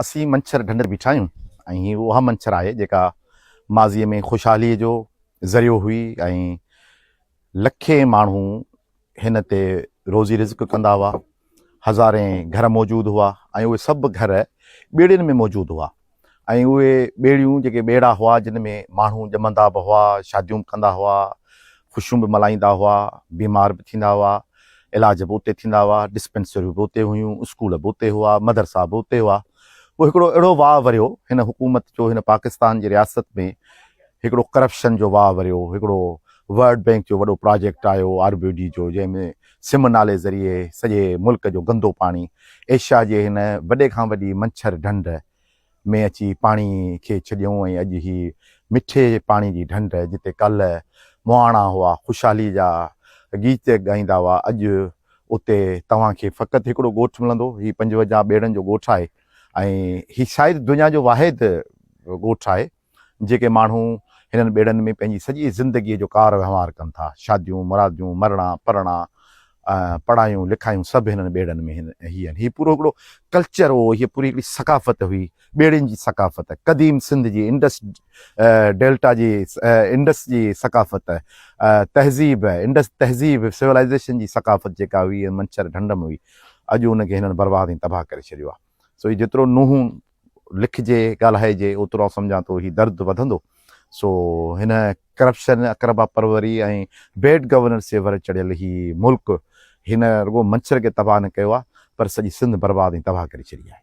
असी मंछर ढंढ बीठा आहियूं ऐं हीअ उहा मंछर आहे जेका माज़ीअ में ख़ुशहालीअ जो ज़रियो हुई ऐं लखे माण्हू हिन ते रोज़ी रिज़्क़ कंदा हुआ। हज़ारे घर मौजूदु हुआ ऐं उहे सभु घर ॿेड़ियुनि में मौजूदु हुआ ऐं उहे ॿेड़ियूं जेके ॿेड़ा हुआ जिन में माण्हू ॼमंदा बि हुआ, शादियूं कंदा हुआ, ख़ुशियूं बि मल्हाईंदा हुआ, बीमार बि थींदा हुआ, इलाज बि उते थींदा हुआ, डिस्पेंसरियूं बि उते हुयूं, स्कूल बि उते हुआ, मदरसा बि उते हुआ। पोइ हिकिड़ो अहिड़ो वाह वरियो हिन हुकूमत जो, हिन पाकिस्तान जी रियासत में हिकिड़ो करप्शन जो वाह वरियो, हिकिड़ो वर्ल्ड बैंक जो वॾो प्रोजेक्ट आयो RBD जो, जंहिंमें सिम नाले ज़रिए सॼे मुल्क जो गंदो पाणी एशिया जे हिन वॾे खां वॾी मंछर ढंढ में अची पाणी खे छॾियऊं ऐं अॼु ही मिठे पाणी जी ढंढ जिते कल्ह मुहाणा हुआ, ख़ुशहाली जा गीत ॻाईंदा हुआ, अॼु उते तव्हांखे फ़क़ति हिकिड़ो ॻोठु मिलंदो। हीअ 55 ॿेड़नि जो ॻोठु आहे ऐं हीअ शायदि दुनिया जो वाहिद ॻोठु आहे जेके माण्हू हिननि ॿेड़नि में पंहिंजी सॼी ज़िंदगीअ जो कार वहिंवार कनि था। शादियूं, मुरादियूं, मरणा परणा, पढ़ायूं लिखायूं सभु हिननि ॿेड़नि में हीअ पूरो हिकिड़ो कल्चर हो, हीअ पूरी हिकिड़ी सकाफ़त हुई, ॿेड़ियुनि जी सकाफ़त, क़दीम सिंध जी इंडस डेल्टा जी इंडस जी सकाफ़त, तहज़ीब, इंडस तहज़ीब सिविलाइज़ेशन जी सकाफ़त जेका हुई मंछर ढंढ में हुई, अॼु उनखे हिननि बर्बाद ऐं तबाह करे छॾियो आहे। सो ही जेतिरो नुंहुं लिखिजे ॻाल्हाइजे ओतिरो सम्झां थो ही दर्द वधंदो। सो हिन करप्शन, अक़रबा परवरी ऐं बैड गवर्नेंस जे वर चढ़ियल ही मुल्क हिन रुगो मंछर खे तबाह न कयो आहे पर सॼी सिंध बर्बाद ऐं तबाह करे छॾी आहे।